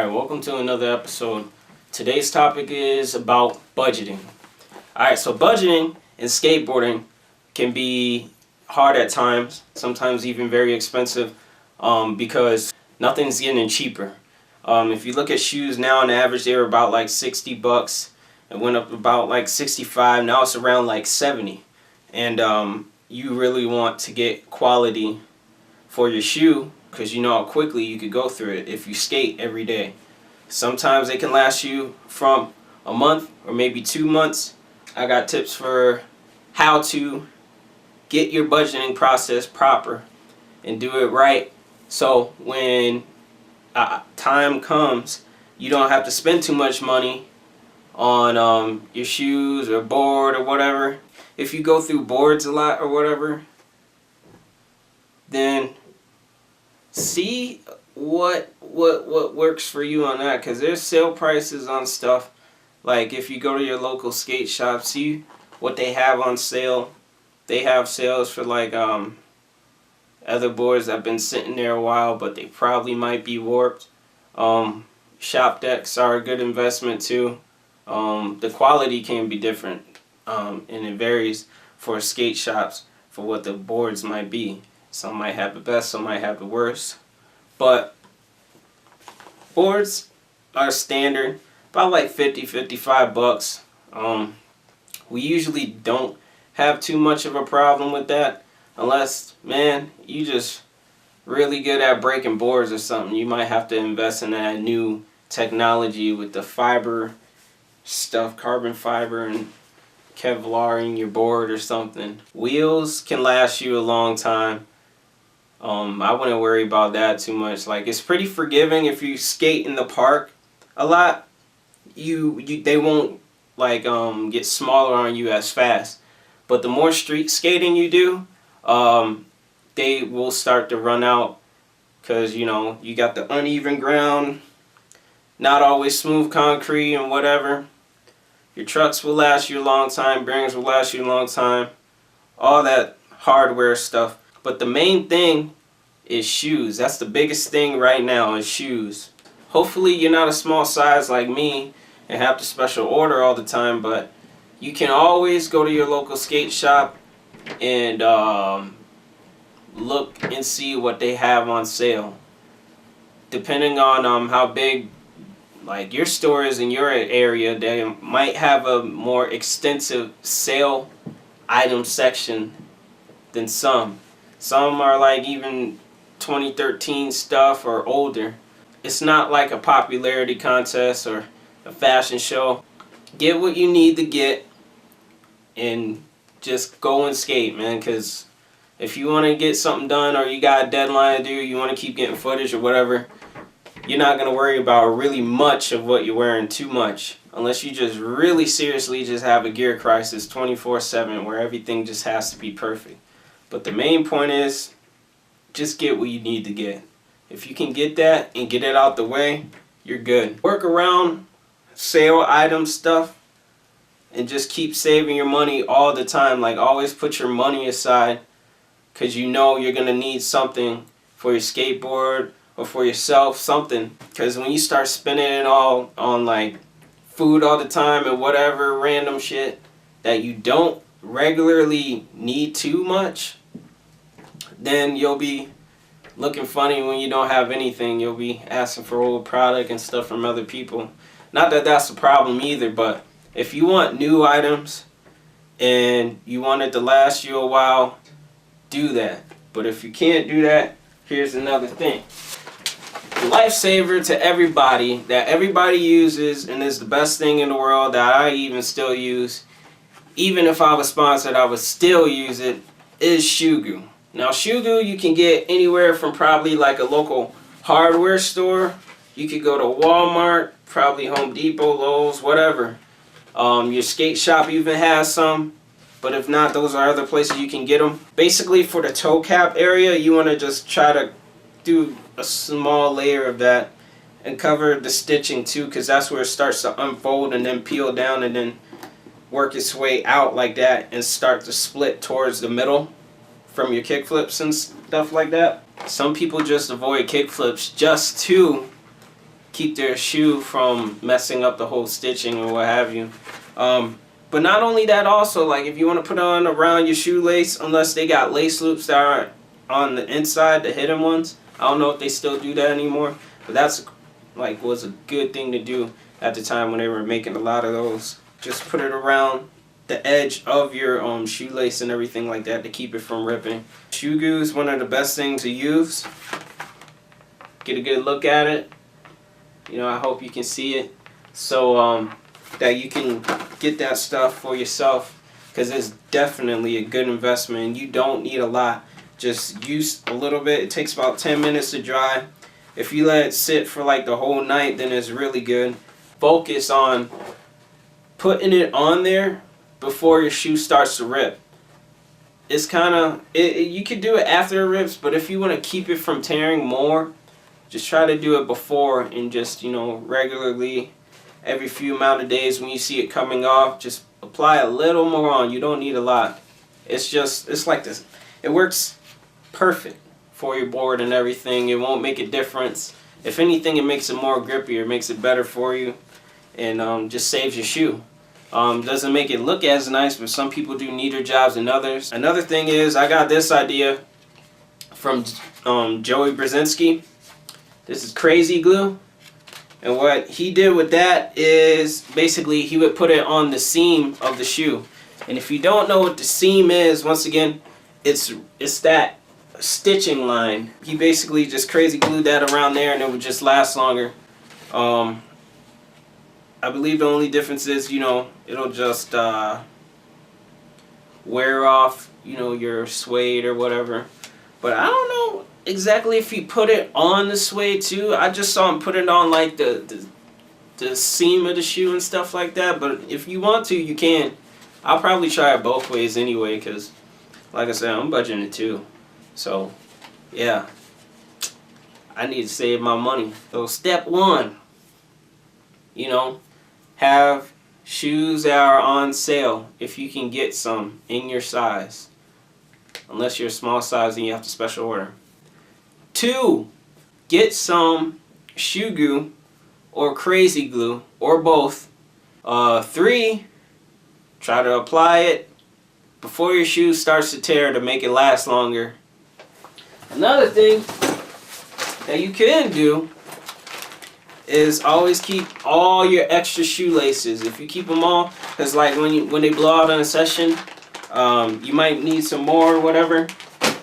Alright, welcome to another episode. Today's topic is about budgeting. Alright, so budgeting in skateboarding can be hard at times, sometimes even very expensive, because nothing's getting cheaper. If you look at shoes now, on average they were about like $60. It went up about like 65. Now it's around like 70. And you really want to get quality for your shoe, because you know how quickly you could go through it if you skate every day. Sometimes they can last you from a month or maybe 2 months. I got tips for how to get your budgeting process proper and do it right, so when time comes you don't have to spend too much money on your shoes or board or whatever. If you go through boards a lot or whatever, then see what works for you on that, because there's sale prices on stuff. Like if you go to your local skate shop, see what they have on sale. They have sales for like other boards that have been sitting there a while, but they probably might be warped. Shop decks are a good investment too. The quality can be different, and it varies for skate shops for what the boards might be. Some might have the best, some might have the worst. But boards are standard, about like $50-$55. We usually don't have too much of a problem with that, unless, man, you just really good at breaking boards or something. You might have to invest in that new technology with the fiber stuff, carbon fiber and Kevlar in your board or something. Wheels can last you a long time. I wouldn't worry about that too much. Like, it's pretty forgiving if you skate in the park a lot. They won't like get smaller on you as fast. But the more street skating you do, they will start to run out, because you know you got the uneven ground, not always smooth concrete and whatever. Your trucks will last you a long time, bearings will last you a long time, all that hardware stuff. But the main thing is shoes. That's the biggest thing right now, is shoes. Hopefully you're not a small size like me and have to special order all the time, but you can always go to your local skate shop and look and see what they have on sale. Depending on how big like your store is in your area, they might have a more extensive sale item section than some. Some are like even 2013 stuff or older. It's not like a popularity contest or a fashion show. Get what you need to get and just go and skate, man, because if you want to get something done or you got a deadline to do, you want to keep getting footage or whatever, you're not going to worry about really much of what you're wearing too much, unless you just really seriously just have a gear crisis 24/7 where everything just has to be perfect. But the main point is, just get what you need to get. If you can get that and get it out the way, you're good. Work around sale item stuff and just keep saving your money all the time. Like, always put your money aside, because you know you're going to need something for your skateboard or for yourself, something. Because when you start spending it all on like food all the time and whatever random shit that you don't regularly need too much, then you'll be looking funny when you don't have anything. You'll be asking for old product and stuff from other people. Not that that's a problem either, but if you want new items and you want it to last you a while, do that. But if you can't do that, here's another thing. Lifesaver to everybody that everybody uses, and is the best thing in the world that I even still use. Even if I was sponsored, I would still use it, is shoe glue. Now, shoe glue you can get anywhere from probably like a local hardware store. You could go to Walmart, probably Home Depot, Lowe's, whatever. Your skate shop even has some, but if not, those are other places you can get them. Basically, for the toe cap area, you want to just try to do a small layer of that and cover the stitching too, because that's where it starts to unfold and then peel down and then work its way out like that and start to split towards the middle from your kick flips and stuff like that. Some people just avoid kick flips just to keep their shoe from messing up the whole stitching or what have you. But not only that, also, like if you want to put on around your shoelace, unless they got lace loops that are on the inside, the hidden ones. I don't know if they still do that anymore, but that's like was a good thing to do at the time when they were making a lot of those. Just put it around the edge of your shoelace and everything like that to keep it from ripping. Shoe glue is one of the best things to use. Get a good look at it. You know, I hope you can see it, so that you can get that stuff for yourself, because it's definitely a good investment. You don't need a lot. Just use a little bit. It takes about 10 minutes to dry. If you let it sit for like the whole night, then it's really good. Focus on putting it on there before your shoe starts to rip. It's kind of, you could do it after it rips, but if you want to keep it from tearing more, just try to do it before, and just, you know, regularly, every few amount of days when you see it coming off, just apply a little more on. You don't need a lot. It's like this. It works perfect for your board and everything. It won't make a difference. If anything, it makes it more grippier. It makes it better for you, and just saves your shoe. Doesn't make it look as nice, but some people do neater jobs than others. Another thing is, I got this idea from Joey Brzezinski. This is Crazy Glue. And what he did with that is basically he would put it on the seam of the shoe. And if you don't know what the seam is, once again, it's that stitching line. He basically just crazy glued that around there, and it would just last longer. I believe the only difference is, you know, it'll just wear off, you know, your suede or whatever. But I don't know exactly if he put it on the suede too. I just saw him put it on like the seam of the shoe and stuff like that. But if you want to, you can. I'll probably try it both ways anyway, because like I said, I'm budgeting it too. So yeah, I need to save my money. So step one, you know, have shoes that are on sale if you can get some in your size. Unless you're a small size, then you have to special order. 2, get some shoe glue or crazy glue or both. 3, try to apply it before your shoe starts to tear to make it last longer. Another thing that you can do is always keep all your extra shoelaces. If you keep them all, because like when they blow out in a session, you might need some more or whatever.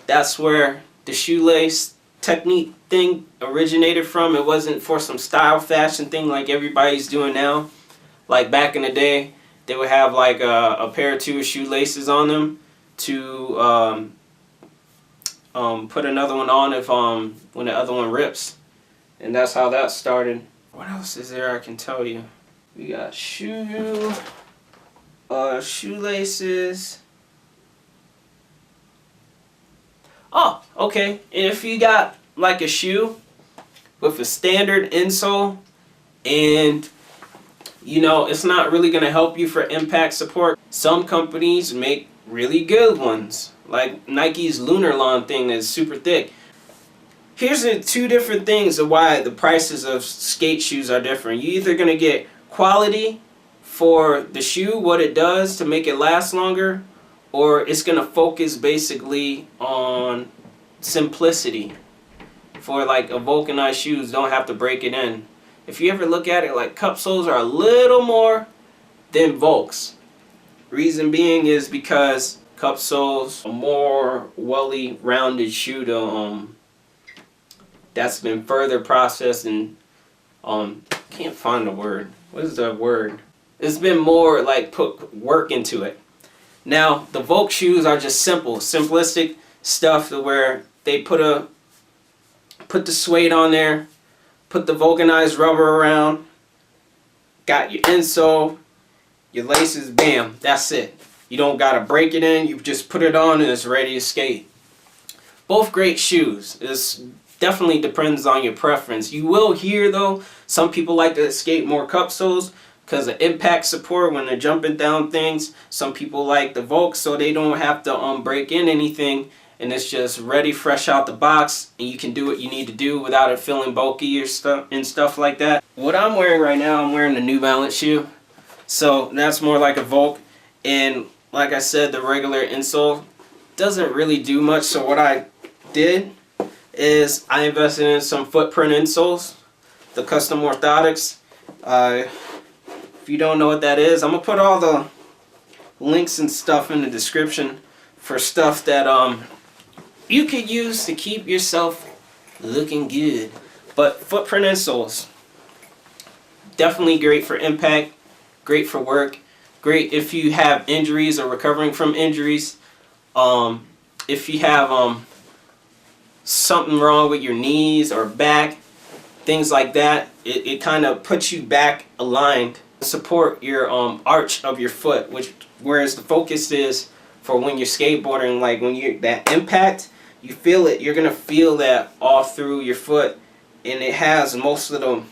That's where the shoelace technique thing originated from. It wasn't for some style fashion thing like everybody's doing now. Like back in the day, they would have like a pair or two of shoelaces on them to put another one on if when the other one rips. And that's how that started. What else is there I can tell you? We got shoelaces. Oh, okay. If you got like a shoe with a standard insole, and you know it's not really going to help you for impact support, some companies make really good ones. Like Nike's Lunarlon thing is super thick. Here's the 2 different things of why the prices of skate shoes are different. You're either going to get quality for the shoe, what it does to make it last longer, or it's going to focus basically on simplicity. For like a vulcanized shoes, don't have to break it in. If you ever look at it, like cup soles are a little more than Volks. Reason being is because cup soles are more welly rounded shoe to that's been further processed and can't find the word. What is the word? It's been more like put work into it. Now the Volk shoes are just simple, simplistic stuff to where they put the suede on there, put the vulcanized rubber around, got your insole, your laces, bam, that's it. You don't gotta break it in, you just put it on and it's ready to skate. Both great shoes. It's definitely depends on your preference. You will hear though, some people like to skate more cup soles because of impact support when they're jumping down things. Some people like the Volk so they don't have to break in anything and it's just ready fresh out the box, and you can do what you need to do without it feeling bulky or stuff like that. What I'm wearing right now, I'm wearing the New Balance shoe, so that's more like a Volk, and like I said, the regular insole doesn't really do much. So what I did is I invested in some footprint insoles, the Custom Orthotics. If you don't know what that is, I'm gonna put all the links and stuff in the description for stuff that you could use to keep yourself looking good. But footprint insoles, definitely great for impact, great for work, great if you have injuries or recovering from injuries. If you have something wrong with your knees or back, things like that, it kind of puts you back aligned, support your arch of your foot, whereas the focus is for when you're skateboarding, like when you that impact, you feel it, you're gonna feel that all through your foot, and it has most of the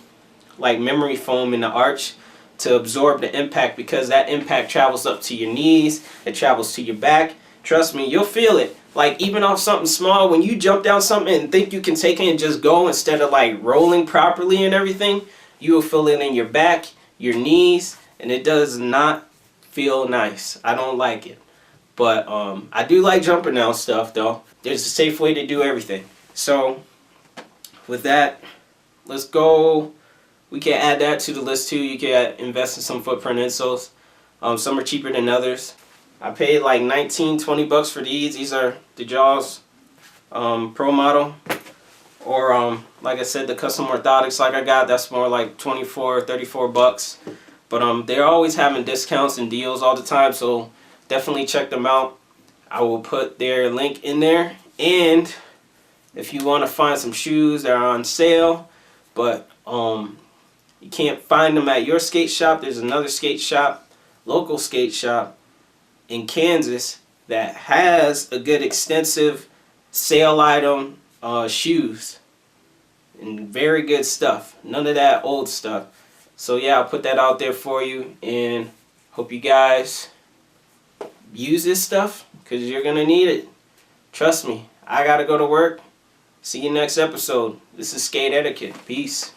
like memory foam in the arch to absorb the impact, because that impact travels up to your knees, it travels to your back. Trust me, you'll feel it. Like even off something small, when you jump down something and think you can take it and just go instead of like rolling properly and everything, you will feel it in your back, your knees, and it does not feel nice. I don't like it. But I do like jumping down stuff though. There's a safe way to do everything. So with that, let's go. We can add that to the list too. You can invest in some footprint insoles. Some are cheaper than others. I paid like 19-20 bucks for these. These are the Jaws Pro model. Or like I said, the Custom Orthotics like I got, that's more like 24-34 bucks. But they're always having discounts and deals all the time, so definitely check them out. I will put their link in there. And if you want to find some shoes that are on sale, but you can't find them at your skate shop, there's another skate shop, local skate shop in Kansas that has a good extensive sale item shoes and very good stuff. None of that old stuff. So yeah, I'll put that out there for you, and hope you guys use this stuff because you're gonna need it. Trust me. I gotta go to work. See you next episode. This is Skate Etiquette. Peace.